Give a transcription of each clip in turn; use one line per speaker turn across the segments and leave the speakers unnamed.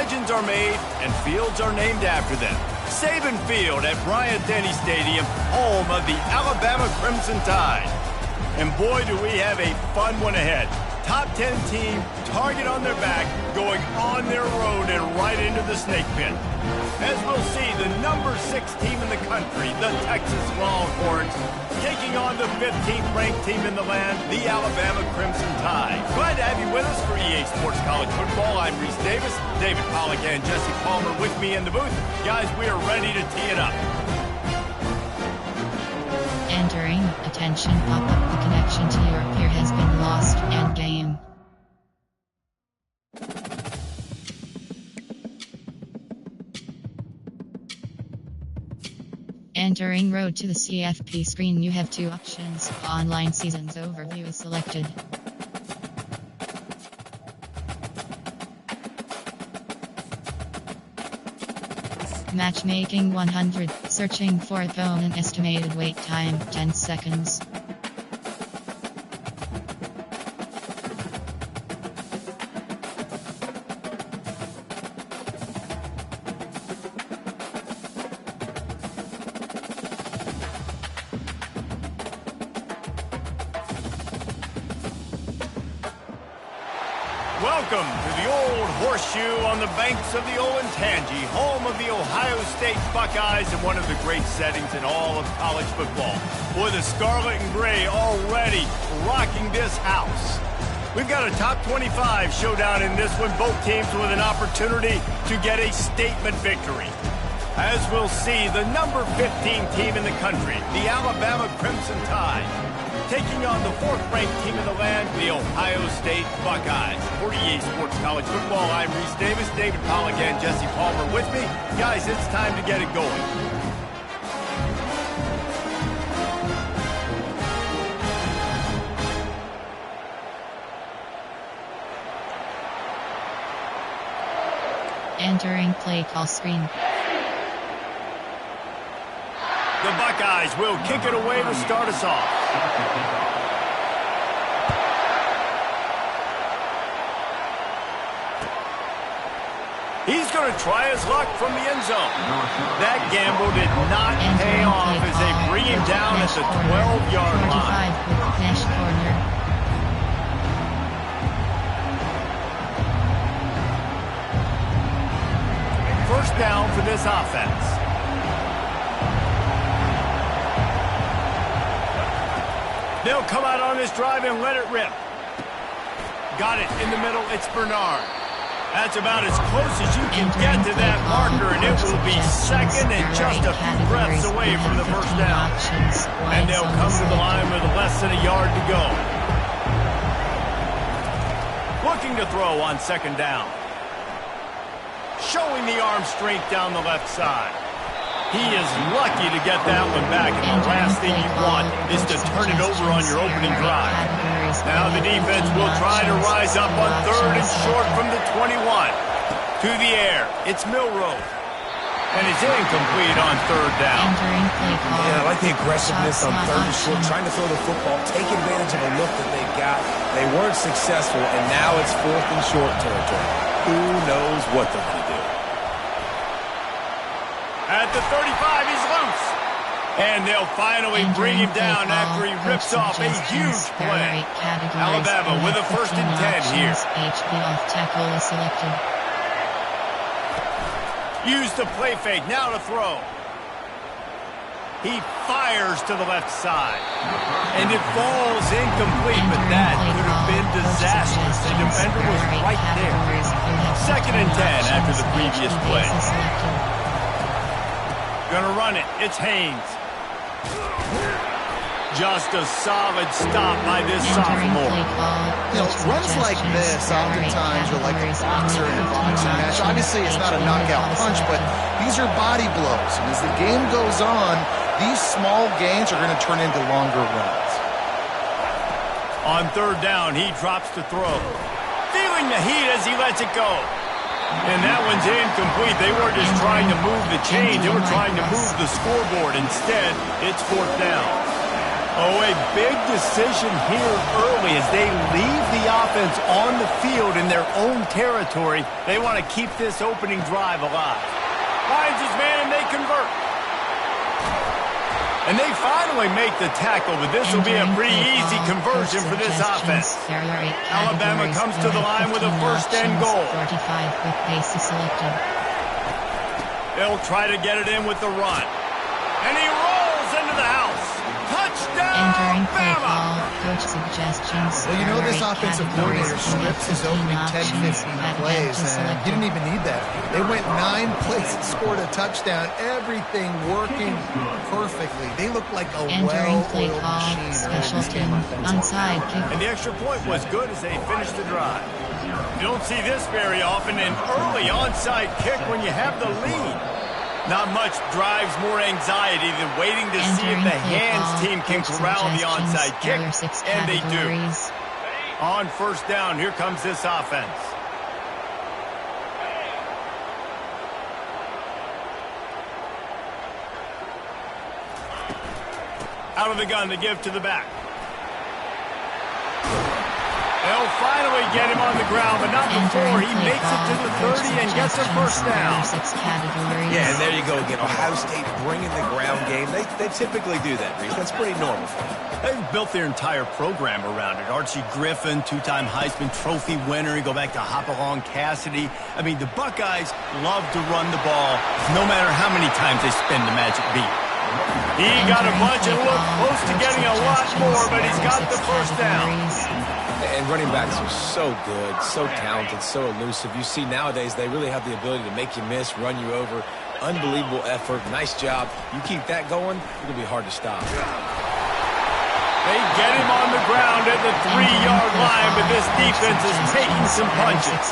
legends are made and fields are named after them. Saban Field at Bryant-Denny Stadium, home of the Alabama Crimson Tide. And boy, do we have a fun one ahead. Top 10 team, target on their back, going on their road and right into the snake pit. As we'll see, the number 6 team in the country, the Texas Longhorns, taking on the 15th ranked team in the land, the Alabama Crimson Tide. Glad to have you with us for EA Sports College Football. I'm Reese Davis, David Pollack and Jesse Palmer with me in the booth. Guys, we are ready to tee it up.
Entering, attention, pop-up, the connection to your peer has been lost, end game. Entering road to the CFP screen, you have 2 options. Online seasons overview is selected. Matchmaking 100, searching for opponent, estimated wait time 10 seconds.
Welcome to the Old Horseshoe on the banks of the Olentangy, home of the Ohio State Buckeyes and one of the great settings in all of college football. Boy, the scarlet and gray already rocking this house. We've got a top 25 showdown in this one, both teams with an opportunity to get a statement victory. As we'll see, the number 15 team in the country, the Alabama Crimson Tide, taking on the 4th ranked team in the land, the Ohio State Buckeyes. For EA Sports College Football, I'm Reese Davis, David Pollack and Jesse Palmer with me. Guys, it's time to get it going.
Entering play call screen.
The Buckeyes will kick it away to start us off. He's going to try his luck from the end zone. That gamble did not pay off as they bring him down at the 12-yard line. First down for this offense. They'll come out on this drive and let it rip. Got it in the middle. It's Bernard. That's about as close as you can get to that marker, and it will be second and just a few breaths away from the first down. And they'll come to the line with less than a yard to go. Looking to throw on second down. Showing the arm strength down the left side. He is lucky to get that one back, and the last thing you want is to turn it over on your opening drive. Now the defense will try to rise up on 3rd and short from the 21. To the air, it's Milroe. And it's incomplete on 3rd down.
Yeah, I like the aggressiveness on 3rd and short, trying to throw the football, take advantage of a look that they got. They weren't successful, and now it's 4th and short territory. Who knows what they're going to do?
At the 35, he's loose. And they'll finally bring him down after he rips off a huge play. Alabama with a 1st and 10 here.
Tackle is selected.
Use the play fake, now to throw. He fires to the left side. And it falls incomplete, but that could have been disastrous. The defender was right there. 2nd and 10 after the previous play. Gonna run it. It's Haynes. Just a solid stop by this sophomore.
You know, runs like this oftentimes are like a boxer in a boxing match. Obviously, it's not a knockout punch, but these are body blows. And as the game goes on, these small gains are going to turn into longer runs.
On 3rd down, he drops to throw. Feeling the heat as he lets it go. And that one's incomplete. They weren't just trying to move the chains. They were trying to move the scoreboard. Instead, it's 4th down. Oh, a big decision here early as they leave the offense on the field in their own territory. They want to keep this opening drive alive. Finds his man and they convert. And they finally make the tackle, but this will be a pretty easy conversion for this offense. Alabama comes to the line with a first and goal.
45 with bases selected.
They'll try to get it in with the run. And he rolls into the house. Touchdown,
Entering play
Bama!
call, coach suggestions.
Well, you know this offensive coordinator scripts his opening 10, 15 plays, and he didn't even need that. They went 9 plays and scored a touchdown. Everything working perfectly. They look like a
Entering play
well-oiled
call,
machine.
special team, onside kick.
And the extra point was good as they finished the drive. You don't see this very often, an early onside kick when you have the lead. Not much drives more anxiety than waiting to see if the hands team can corral the onside kick, and they do. On first down, here comes this offense. Out of the gun to give to the back. They'll finally get him on the ground, but not before he makes it to the 30 and gets a first down.
Yeah, and there you go again. Ohio State bringing the ground game. They typically do that, Reese. That's pretty normal for them.
They've built their entire program around it. Archie Griffin, 2-time Heisman Trophy winner. You go back to Hopalong Cassidy. I mean, the Buckeyes love to run the ball no matter how many times they spin the magic beat. He got a bunch and looked close to getting a lot more, but he's got the first down.
And running backs are so good, so talented, so elusive. You see nowadays they really have the ability to make you miss, run you over. Unbelievable effort. Nice job. You keep that going, it'll be hard to stop.
They get him on the ground at the 3-yard line, but this defense is taking some punches.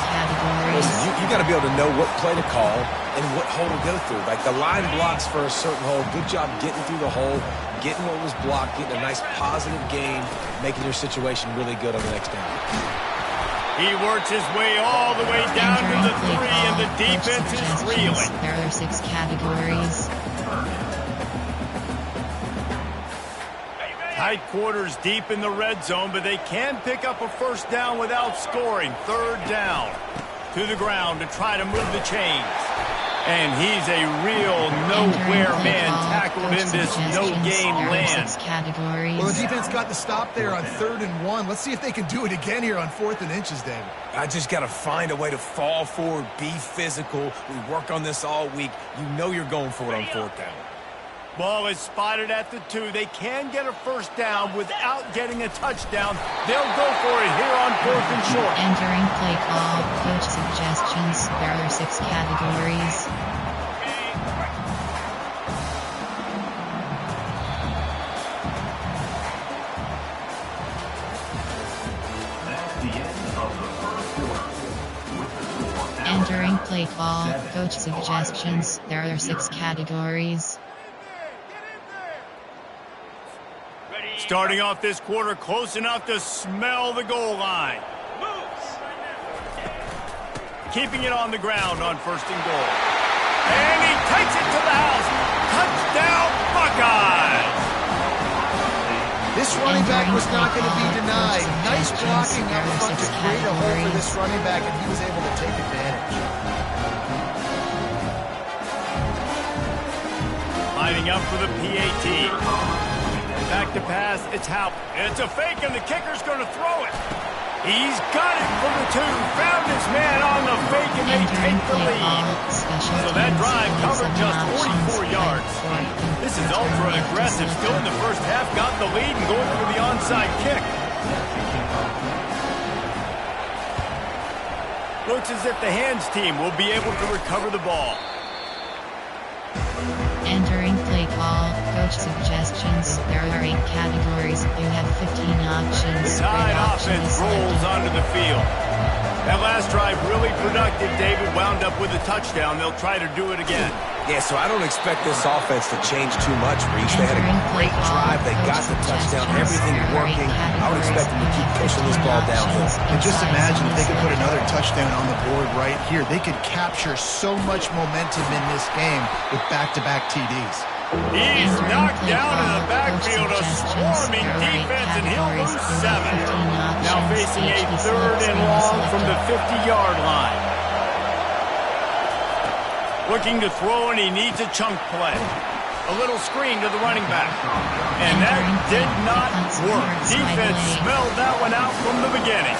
Listen, you got to be able to know what play to call and what hole to go through. Like the line blocks for a certain hole. Good job getting through the hole, getting what was blocked, getting a nice positive gain, making your situation really good on the next down.
He works his way all the way down to the 3, and the defense is reeling.
There are 6 categories.
Tight quarters deep in the red zone, but they can pick up a first down without scoring. 3rd down. To the ground to try to move the chains. And he's a real nowhere man tackled in this no-gain land.
Well, the defense got the stop there on 3rd and 1. Let's see if they can do it again here on 4th and inches, David.
I just got to find a way to fall forward, be physical. We work on this all week. You know you're going for it on 4th down.
Ball is spotted at the 2. They can get a first down without getting a touchdown. They'll go for it here on 4th and short.
Entering play call, coach suggestions. There are 6 categories. Entering play call, coach suggestions. There are 6 categories.
Starting off this quarter close enough to smell the goal line. Keeping it on the ground on 1st and goal. And he takes it to the house. Touchdown, Buckeyes!
This running back was not going to be denied. Nice blocking up front to create a hole for this running back, and he was able to take advantage.
Lining up for the PAT. Back to pass, it's Haupt. It's a fake, and the kicker's going to throw it. He's got it from the 2. Found his man on the fake, and they take the lead. So that drive covered just 44 yards. This is ultra aggressive. Still in the first half, got the lead and going for the onside kick. Looks as if the hands team will be able to recover the ball.
Entering play call, coach suggestions. There are 8 categories. You have 15 options.
The Tide offense rolls onto the field. That last drive really productive. David wound up with a touchdown. They'll try to do it again.
Yeah, so I don't expect this offense to change too much, Reese. They had a great drive. They got the touchdown. Everything working. I would expect them to keep pushing this ball downhill.
And just imagine if they could put another touchdown on the board right here. They could capture so much momentum in this game with back-to-back TDs.
He's knocked down in the backfield, a swarming defense, and he'll lose 7. Now facing a 3rd and long from the 50-yard line. Looking to throw, and he needs a chunk play. A little screen to the running back. And that did not work. Defense smelled that one out from the beginning.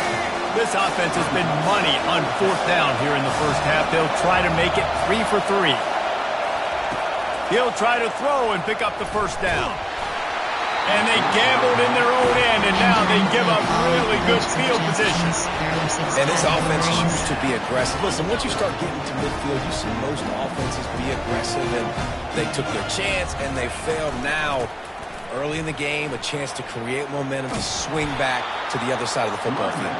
This offense has been money on 4th down here in the first half. They'll try to make it 3 for 3. He'll try to throw and pick up the first down. And they gambled in their own end, and now they give up really good field positions.
And this offense chooses to be aggressive. Listen, once you start getting to midfield, you see most offenses be aggressive, and they took their chance, and they failed. Now, early in the game, a chance to create momentum, to swing back to the other side of the football field.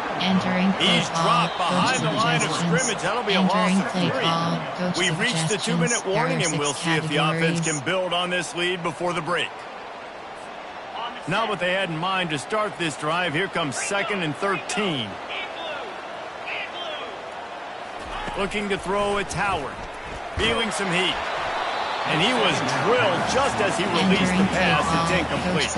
He's dropped behind the line of scrimmage. That'll be a loss of 3. We've reached the 2-minute warning, and we'll see if the offense can build on this lead before the break. Not what they had in mind to start this drive. Here comes 2nd and 13. Looking to throw, it's Howard. Feeling some heat. And he was drilled just as he released the pass. It's incomplete.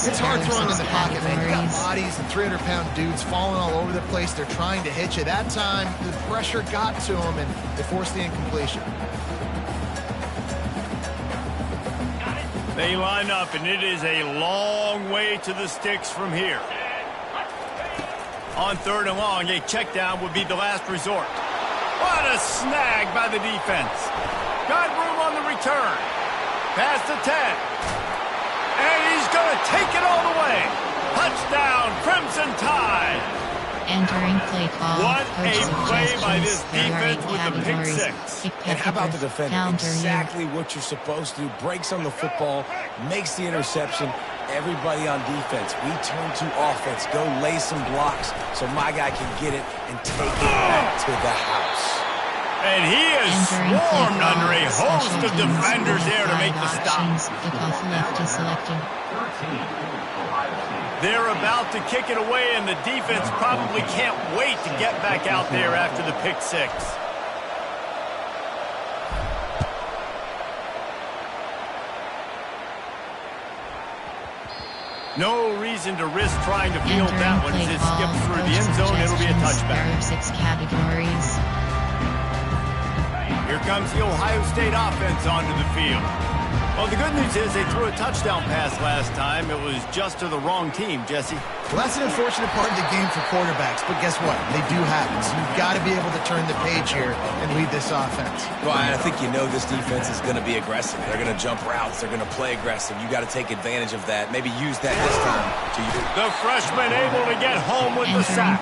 It's hard throwing in the pocket, man. You got bodies and 300-pound dudes falling all over the place. They're trying to hit you. That time, the pressure got to them, and they forced the incompletion.
They line up, and it is a long way to the sticks from here. On 3rd and long, a check down would be the last resort. What a snag by the defense. Got room on the return. Past the 10. And he's going to take it all the way. Touchdown, Crimson Tide.
Entering play call.
What a play by this defense with the pick 6.
And how about the defender? Exactly what you're supposed to do. Breaks on the football, makes the interception. Everybody on defense, we turn to offense. Go lay some blocks so my guy can get it and take it back to the house.
And he is swarmed under a host of defenders there to make the stop. They're about to kick it away, and the defense probably can't wait to get back out there after the pick 6. No reason to risk trying to field that one. As it skips through the end zone, it'll be a touchback.
6 categories.
Here comes the Ohio State offense onto the field. Well, the good news is they threw a touchdown pass last time. It was just to the wrong team, Jesse.
Well, that's an unfortunate part of the game for quarterbacks, but guess what? They do happen, so you've got to be able to turn the page here and lead this offense.
Well, I think you know this defense is going to be aggressive. They're going to jump routes. They're going to play aggressive. You got to take advantage of that. Maybe use that this time.
The freshman able to get home with the sack.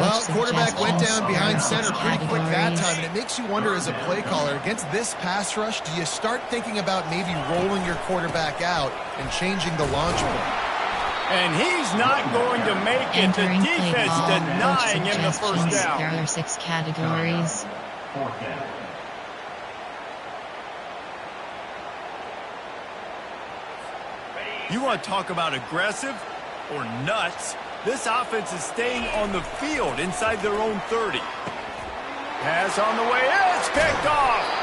Well, quarterback went down behind center pretty quick that time, and it makes you wonder as a play caller, against this pass rush, do you start thinking about maybe rolling your quarterback out and changing the launch point?
And he's not going to make it. The defense denying him the first down.
There are 6 categories.
You want to talk about aggressive or nuts? This offense is staying on the field inside their own 30. Pass on the way. It's picked off.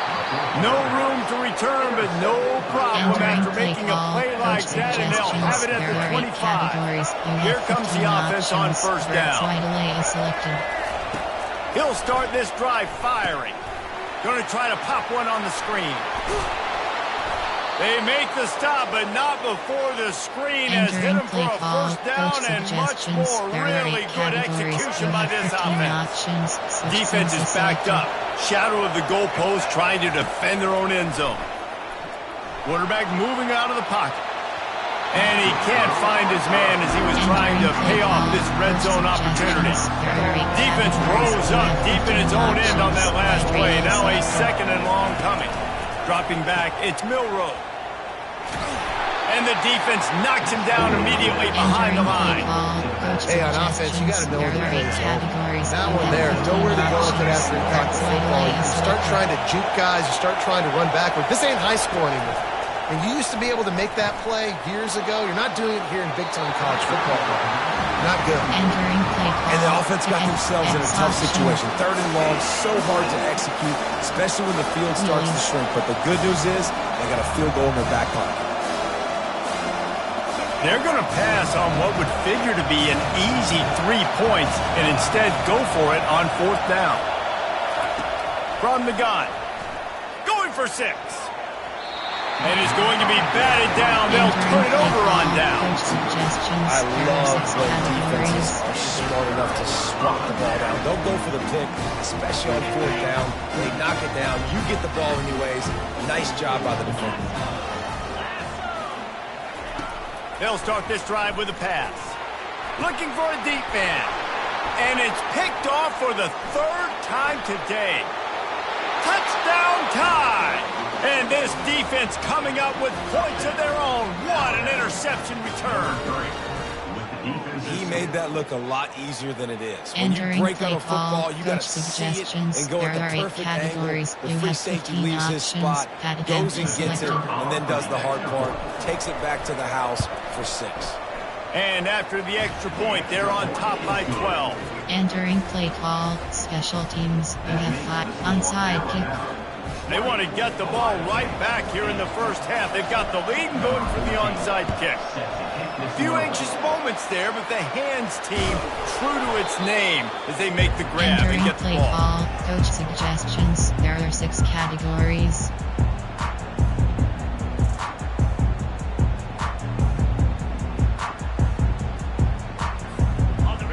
No room to return, but no problem after making a play like that, and they'll have it at the 25. Here comes the offense on first down. He'll start this drive firing. Going to try to pop one on the screen. They make the stop, but not before the screen has hit him for a first down and much more. Really good execution by this offense. Defense is backed up. Shadow of the goalpost trying to defend their own end zone. Quarterback moving out of the pocket. And he can't find his man as he was trying to pay off this red zone opportunity. Defense rose up deep in its own end on that last play. Now a 2nd and long coming. Dropping back, it's Milroe. And the defense knocks him down immediately behind the line.
Hey, on offense, you got to know where the play is going. That one there, know where to go with it after impact the football. You start trying to juke guys, you start trying to run backward. This ain't high school anymore. And you used to be able to make that play years ago. You're not doing it here in big-time college football. Not good.
Entering play call.
And the offense got themselves in a tough
Exhaustion.
situation. 3rd and long, so hard to execute, especially when the field starts to shrink. But the good news is they got a field goal in their back pocket.
They're going to pass on what would figure to be an easy 3 points and instead go for it on 4th down. From the gun. Going for 6. And it's going to be batted down. They'll turn it over on down.
I love when defenses are smart enough to swat the ball down. Don't go for the pick, especially on 4th down. They knock it down. You get the ball anyways. Nice job by the defender.
They'll start this drive with a pass. Looking for a deep man. And it's picked off for the 3rd time today. Touchdown time! And this defense coming up with points of their own. What an interception return.
He made that look a lot easier than it is. When you
Entering
break
play
out a football,
call,
you got
coach
to see it
suggestions.
and go
There
at
are
the
8
perfect angle.
categories.
The
You
free
have
safety
15
leaves his
options.
spot,
That
goes
event
and
is
gets it,
selected.
and then does the hard part, takes it back to the house for 6.
And after the extra point, they're on top by 12.
Entering play call, special teams. You have 5 onside kick.
They want to get the ball right back here in the first half. They've got the lead and going for the onside kick. A few anxious moments there, but the hands team true to its name as they make the grab
Entering
and get the
play
ball.
call, coach suggestions. There are 6 categories.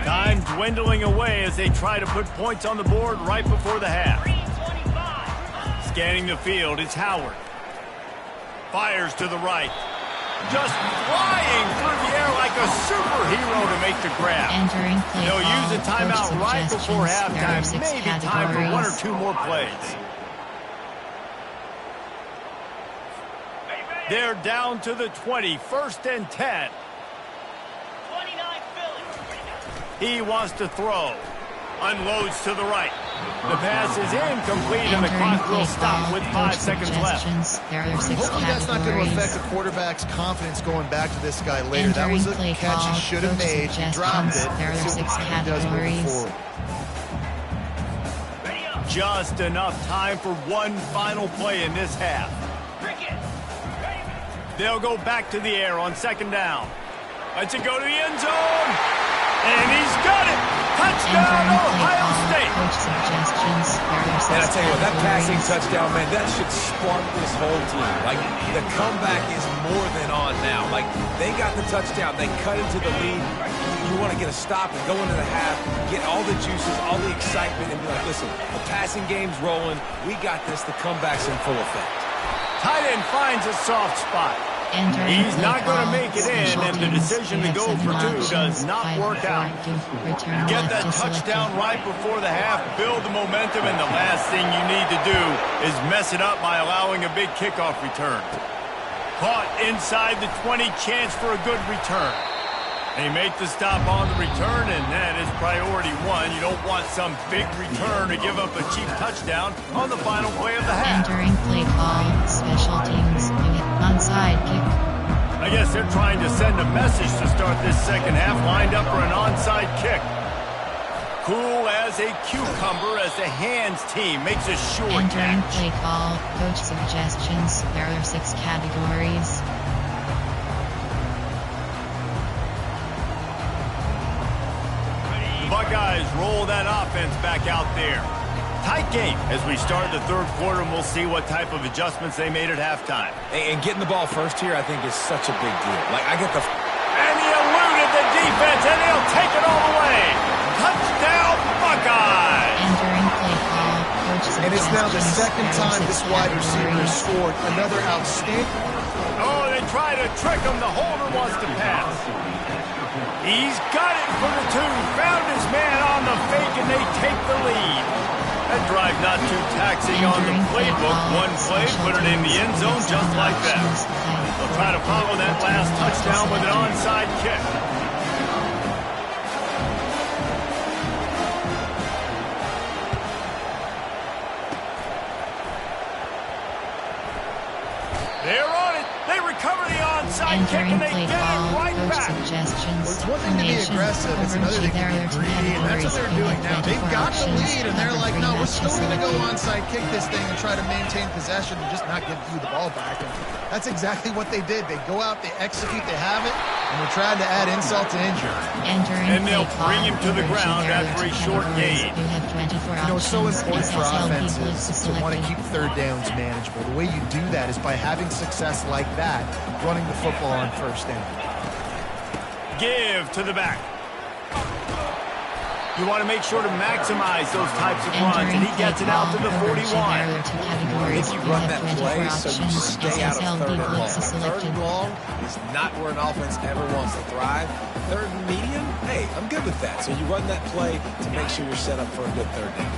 Time dwindling away as they try to put points on the board right before the half. Scanning the field, it's Howard. Fires to the right. Just flying through the air like a superhero to make the grab.
Entering play
They'll
call,
use a timeout
coach
right before
suggestions. There are
halftime.
6
Maybe time for 1 or
categories.
2 more plays. They're down to the 20, 1st and 10. He wants to throw. Unloads to the right. The pass is incomplete and the
Entering
clock will
play
stop
call,
with
coach
5 seconds left.
suggestions. There are 6
Hopefully that's not going to affect
categories.
the quarterback's confidence going back to this guy later. That was a
Entering play
catch he
call,
should have
coach
made. He dropped it.
suggestions. There are
Let's see
6
what he does moving
categories.
forward.
Just enough time for one final play in this half. They'll go back to the air on 2nd down. Let's it go to the end zone. And he's got it. Touchdown,
Entering play
Ohio
call,
State.
coach suggestions. There are 6
And I tell you what, that passing
categories.
touchdown, man, that should spark this whole team. Like, the comeback is more than on now. Like, they got the touchdown. They cut into the lead. You want to get a stop and go into the half, get all the juices, all the excitement, and be like, listen, the passing game's rolling. We got this. The comeback's in full effect.
Tight end finds a soft spot.
Entering
He's
play
not going to
call,
make it in,
special
and the
teams.
decision
You
to
have
go
7
for 2
options.
does not
5
work out.
return
Get
left
that
to selected.
touchdown right before the half, build the momentum, and the last thing you need to do is mess it up by allowing a big kickoff return. Caught inside the 20, chance for a good return. They make the stop on the return, and that is priority 1. You don't want some big return to give up a cheap touchdown on the final play of the half.
Entering play call, special teams. You have onside kick.
I guess they're trying to send a message to start this second half, lined up for an onside kick. Cool as a cucumber as the hands team makes a short
Entering
catch.
play call, coach suggestions. There are 6 categories.
The Buckeyes roll that offense back out there. Tight game as we start the 3rd quarter, and we'll see what type of adjustments they made at halftime.
And getting the ball first here, I think, is such a big deal. Like, I get the...
And he eluded the defense, and he'll take it all the way. Touchdown, Buckeyes!
Entering play call, coach suggestions.
And it's now the second
There are
time
6
this wide receiver has
categories.
scored. Another outstanding.
Oh, they try to trick him. The holder wants to pass. He's got it for the 2. Found his man on the fake, and they take the lead. That drive not too taxing on the
Entering play
playbook.
call,
One play,
special
put it in the
teams.
end zone
You have
just
7
like that.
options.
They'll try to follow that last touchdown with an onside kick. They're on it. They recover the onside onside kick, and they get it right back.
Well, it's one thing to be aggressive, it's another thing to be greedy, and that's what they're doing now. They've got the lead, and they're like, no, we're still going to go onside kick this thing and try to maintain possession and just not give you the ball back. And that's exactly what they did. They go out, they execute, they have it, and they're trying to add insult to injury.
And they'll bring him to the ground after a short gain.
You know, it's so important for offenses to want to keep third downs manageable. The way you do that is by having success like that, running the football on first down.
Give to the back. You want to make sure to maximize those types of runs, and he gets it out to the 41.
If you run that play so you stay out of third and long. Third and long is not where an offense ever wants to thrive. Third and medium, hey, I'm good with that. So you run that play to make sure you're set up for a good third down.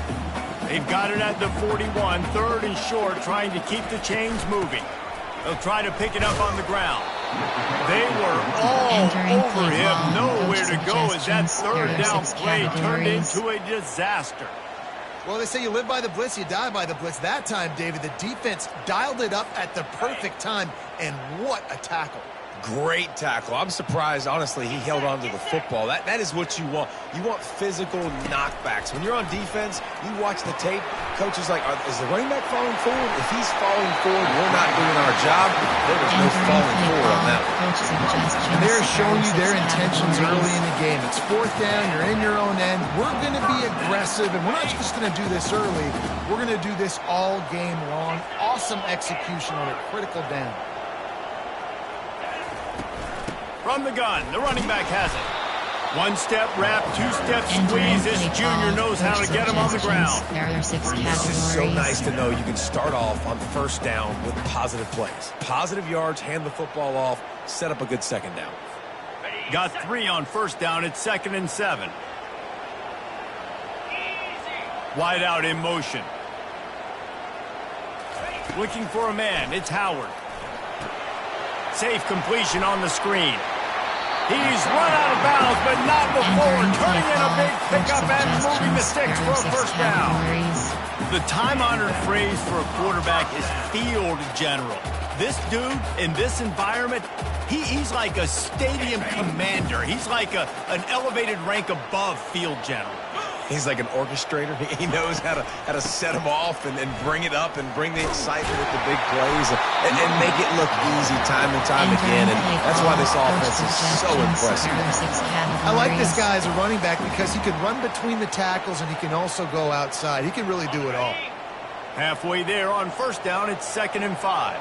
They've got it at the 41, third and short, trying to keep the chains moving. They'll try to pick it up on the ground. They were all over him, nowhere to go as that third down play turned into a disaster.
Well, they say you live by the blitz, you die by the blitz. That time, David, the defense dialed it up at the perfect time, and what a tackle.
Great tackle. I'm surprised, honestly, he held on to the football. That is what you want. You want physical knockbacks. When you're on defense, you watch the tape, coach is like, is the running back falling forward? If he's falling forward, we're not doing our job. There was no falling forward on that one.
They're showing you their intentions early in the game. It's fourth down, you're in your own end. We're going to be aggressive, and we're not just going to do this early. We're going to do this all game long. Awesome execution on a critical down.
From the gun, the running back has it. One-step wrap, two-step squeeze. This junior knows how to get him on the ground.
This is so nice to know you can start off on first down with positive plays. Positive yards, hand the football off, set up a good second down.
Got 3 on first down. It's 2nd and 7. Wide out in motion. Looking for a man. It's Howard. Safe completion on the screen. He's run out of bounds, but not before turning in a big pickup and moving the sticks for a first down. The time-honored phrase for a quarterback is field general. This dude, in this environment, he's like a stadium commander. He's like an elevated rank above field general.
He's like an orchestrator. He knows how to set them off and bring it up and bring the excitement with the big plays and make it look easy time and time again. And that's why this offense is so impressive.
I like this guy as a running back because he can run between the tackles and he can also go outside. He can really do it all.
Halfway there on first down, it's 2nd and 5.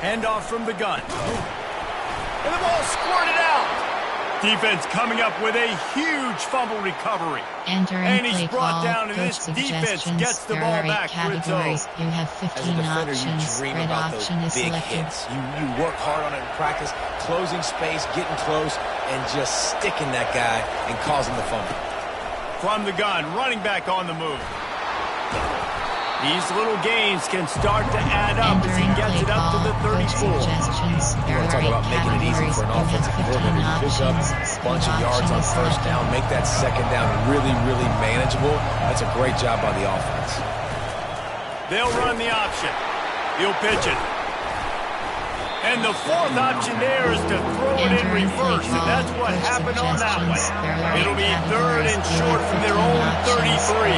Handoff from the gun. And the ball squirted out. Defense coming up with a huge fumble recovery.
And
he's brought down, and this defense gets the ball back for its own.
You have 15 options. Red option is selected.
Hits. You work hard on it in practice, closing space, getting close, and just sticking that guy and causing the fumble.
From the gun, running back on the move. These little gains can start to add up as he gets it up to the 34.
You want to talk about making it easy for an offensive coordinator to pick up a bunch of yards on first down, make that second down really, really manageable. That's a great job by the offense.
They'll run the option. He'll pitch it. And the fourth option there is to throw it in reverse, and that's what happened on that one. It'll be 3rd and short from their own 33.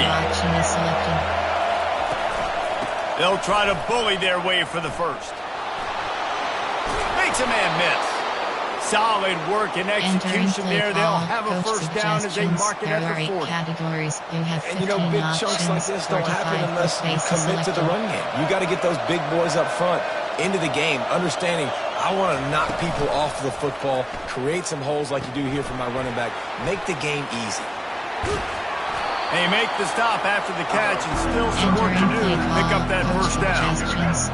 They'll try to bully their way for the first. Makes a man miss. Solid work and execution there. They'll have a first down as they mark it at the 40.
And you know, big chunks like this don't happen unless you commit to the run game. You got to get those big boys up front into the game, understanding I want to knock people off the football, create some holes like you do here for my running back, make the game easy.
They make the stop after the catch and still some work to do to pick up that first down.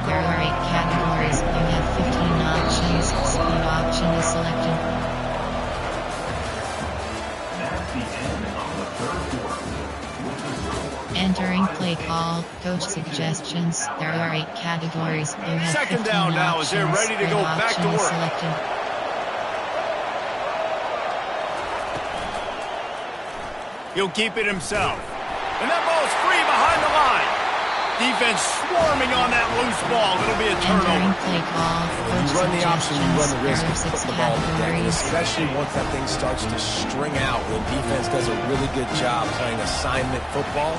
There are 8 categories. You have 15 options. Speed option is selected.
That's the end of the third quarter.
Entering play call, coach suggestions. There are 8 categories. You have
2nd down now as they're ready to go back to work. He'll keep it himself. And that ball's free behind the line. Defense swarming on that loose ball. It'll be a turnover.
If you run the option, you run the risk of putting the ball in the deck, and especially once that thing starts to string out. The defense does a really good job playing assignment football.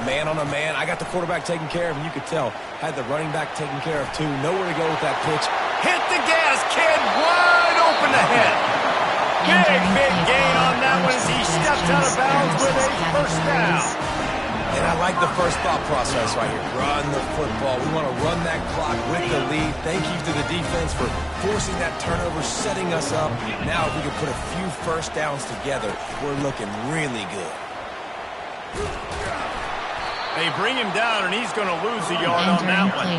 Man on a man. I got the quarterback taken care of, and you could tell. Had the running back taken care of, too. Nowhere to go with that pitch.
Hit the gas, kid. Wide open ahead. Big gain on that one as he steps out of bounds with a first down.
And I like the first thought process right here. Run the football. We want to run that clock with the lead. Thank you to the defense for forcing that turnover, setting us up. Now if we can put a few first downs together, we're looking really good.
They bring him down, and he's going to lose a yard on that one.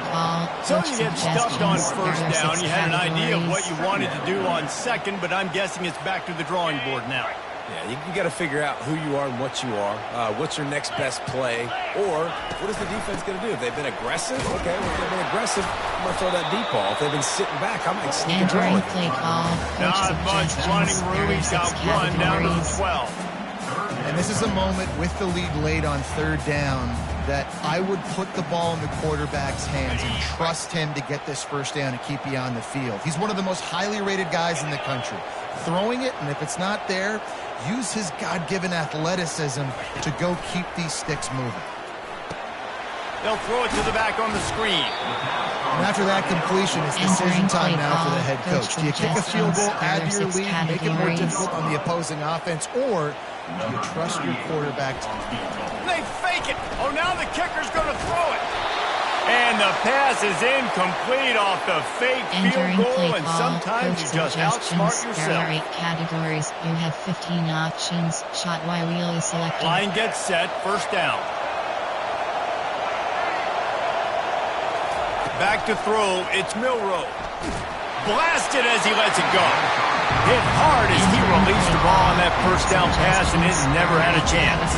So you get stuffed on first down. You had an idea of what you wanted to do on second, but I'm guessing it's back to the drawing board now.
Yeah, you got to figure out who you are and what you are. What's your next best play? Or what is the defense going to do? If they've been aggressive, okay, well, if they've been aggressive, I'm going to throw that deep ball. If they've been sitting back, I might sneak and throw it.
Not much running room. He's got one down to the 12.
And this is a moment with the lead late on third down that I would put the ball in the quarterback's hands and trust him to get this first down and keep you on the field. He's one of the most highly rated guys in the country. Throwing it, and if it's not there, use his God-given athleticism to go keep these sticks moving.
They'll throw it to the back on the screen.
And after that completion, it's decision time now for the head coach. Do you kick a field goal, add to your lead, make it more difficult on the opposing offense, or do you trust your quarterback to
They fake it. Oh, now the kicker's going to throw it. And the pass is incomplete off the fake field goal, and sometimes you just outsmart yourself.
There are 8 categories. You have 15 options. Shot while wheel is selected.
Line gets set. First down. Back to throw. It's Milroe. Blasted as he lets it go. Hit hard as he released the ball on that first down pass, and it never had a chance.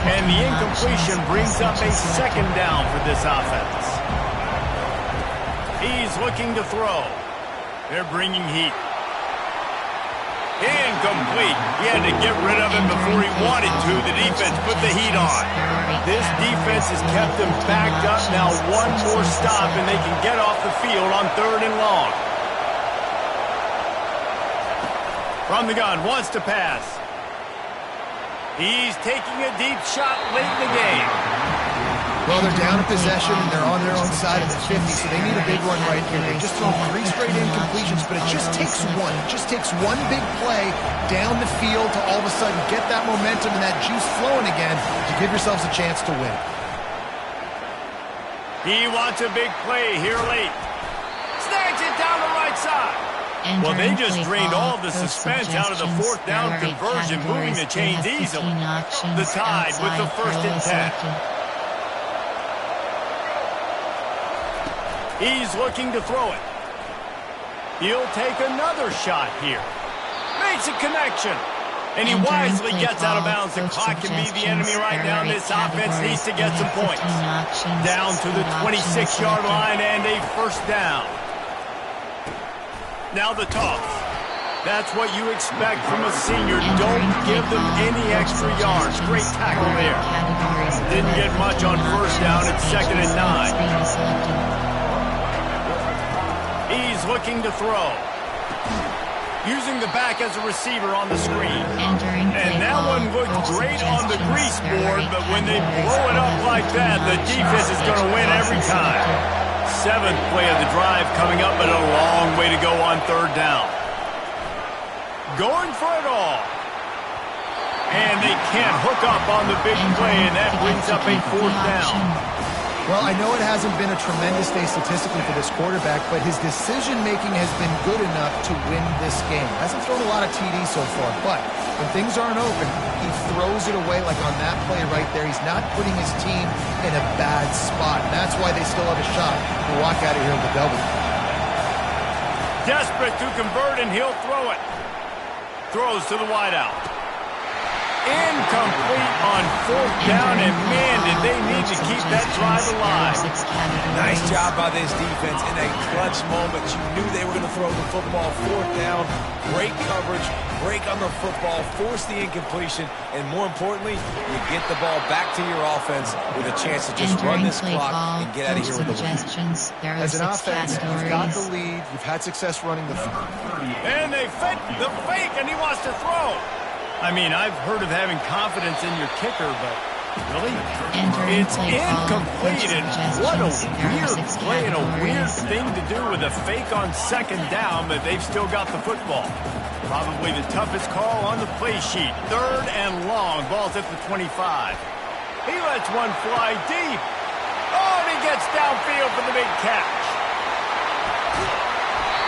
And the incompletion brings up a second down for this offense. He's looking to throw. They're bringing heat. Incomplete. He had to get rid of him before he wanted to. The defense put the heat on. This defense has kept them backed up. Now one more stop, and they can get off the field on 3rd and long. From the gun, wants to pass. He's taking a deep shot late in the game.
Well, they're down in possession, and they're on their own side of the 50, so they need a big one right here. They've just thrown 3 straight incompletions, but it just takes one. It just takes one big play down the field to all of a sudden get that momentum and that juice flowing again to give yourselves a chance to win.
He wants a big play here late. Snags it down the right side. Well, they just drained all the suspense out of the 4th down conversion, moving the chains easily. The Tide with the 1st and 10. He's looking to throw it. He'll take another shot here. Makes a connection. And he wisely gets out of bounds. The clock can be the enemy right now. This offense needs to get some points. Down to the 26-yard line and a first down. Now the toss. That's what you expect from a senior. Don't give them any extra yards. Great tackle there. Didn't get much on first down. It's 2nd and 9. He's looking to throw. Using the back as a receiver on the screen. And that one looked great on the grease board, but when they blow it up like that, the defense is going to win every time. 7th play of the drive coming up, but a long way to go on 3rd down. Going for it all. And they can't hook up on the big play, and that brings up a 4th down.
Well, I know it hasn't been a tremendous day statistically for this quarterback, but his decision-making has been good enough to win this game. Hasn't thrown a lot of TDs so far, but when things aren't open, he throws it away like on that play right there. He's not putting his team in a bad spot. And that's why they still have a shot to walk out of here with a W.
Desperate to convert, and he'll throw it. Throws to the wideout. Incomplete on 4th down, and man, did they need to keep that drive alive.
Nice job by this defense in a clutch moment. You knew they were going to throw the football. 4th down, great coverage, break on the football, force the incompletion, and more importantly, you get the ball back to your offense with a chance to just run this clock and get out of here with a win.
As an offense, you've got the lead, you've had success running the field.
And they fake the fake, and he wants to throw. I mean, I've heard of having confidence in your kicker, but really? It's incomplete, and what a weird play and a weird thing to do with a fake on 2nd down, but they've still got the football. Probably the toughest call on the play sheet. 3rd and long, ball's at the 25. He lets one fly deep. Oh, and he gets downfield for the big catch.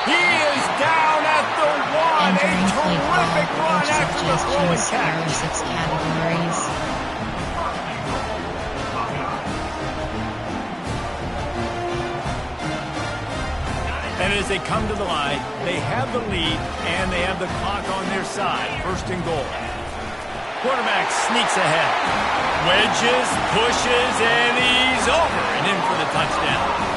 He is down at the 1. A terrific run after the throwing catch. And as they come to the line, they have the lead and they have the clock on their side. 1st and goal. Quarterback sneaks ahead. Wedges, pushes, and he's over and in for the touchdown.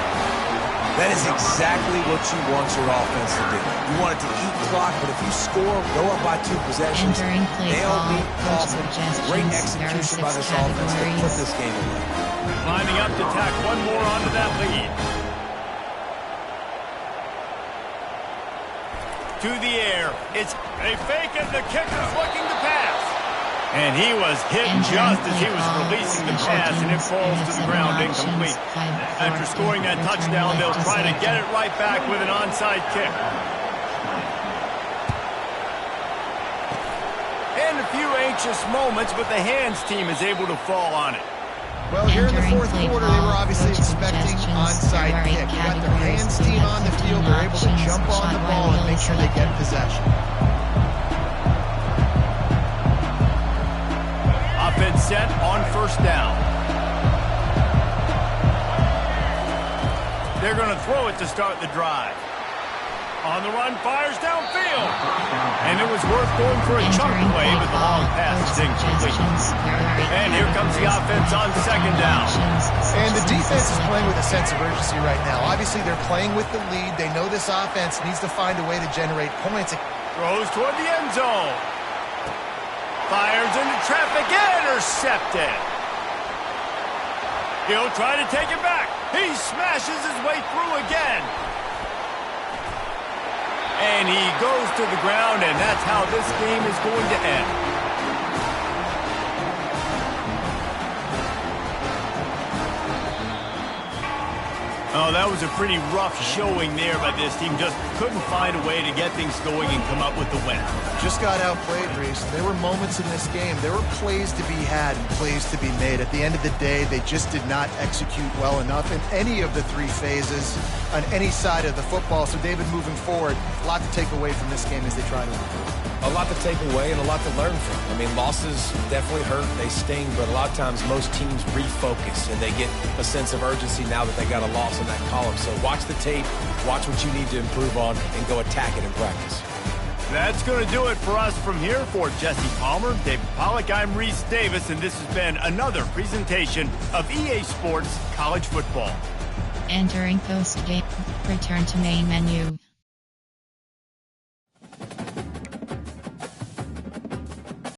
That is exactly what you want your offense to do. You want it to eat clock, but if you score, go up by 2 possessions, they'll be awesome. Great execution by this offense to put this game away.
Lining up to tack one more onto that lead. To the air. It's a fake, and the kicker's looking to pass. And he was hit just as he was releasing the pass, and it falls to the ground incomplete. After scoring that touchdown, they'll try to get it right back with an onside kick. And a few anxious moments, but the hands team is able to fall on it.
Well, here in the 4th quarter, they were obviously expecting onside kick. You got their hands team on the field. They're able to jump on the ball and make sure they get possession.
Offense set on 1st down. They're going to throw it to start the drive. On the run, fires downfield. And it was worth going for a chunk play, but the long pass is incomplete. And here comes the offense on 2nd down.
And the defense is playing with a sense of urgency right now. Obviously, they're playing with the lead. They know this offense needs to find a way to generate points.
Throws toward the end zone. Fires into traffic, intercepted. He'll try to take it back. He smashes his way through again. And he goes to the ground, and that's how this game is going to end. Oh, that was a pretty rough showing there by this team. Just couldn't find a way to get things going and come up with the win.
Just got outplayed, Reese. There were moments in this game. There were plays to be had and plays to be made. At the end of the day, they just did not execute well enough in any of the 3 phases on any side of the football. So, David, moving forward, a lot to take away from this game as they try to improve.
A lot to take away and a lot to learn from. I mean, losses definitely hurt, they sting, but a lot of times most teams refocus and they get a sense of urgency now that they got a loss in that column. So watch the tape, watch what you need to improve on, and go attack it in practice.
That's going to do it for us from here. For Jesse Palmer, David Pollack, I'm Reese Davis, and this has been another presentation of EA Sports College Football.
Entering post-game. Return to main menu.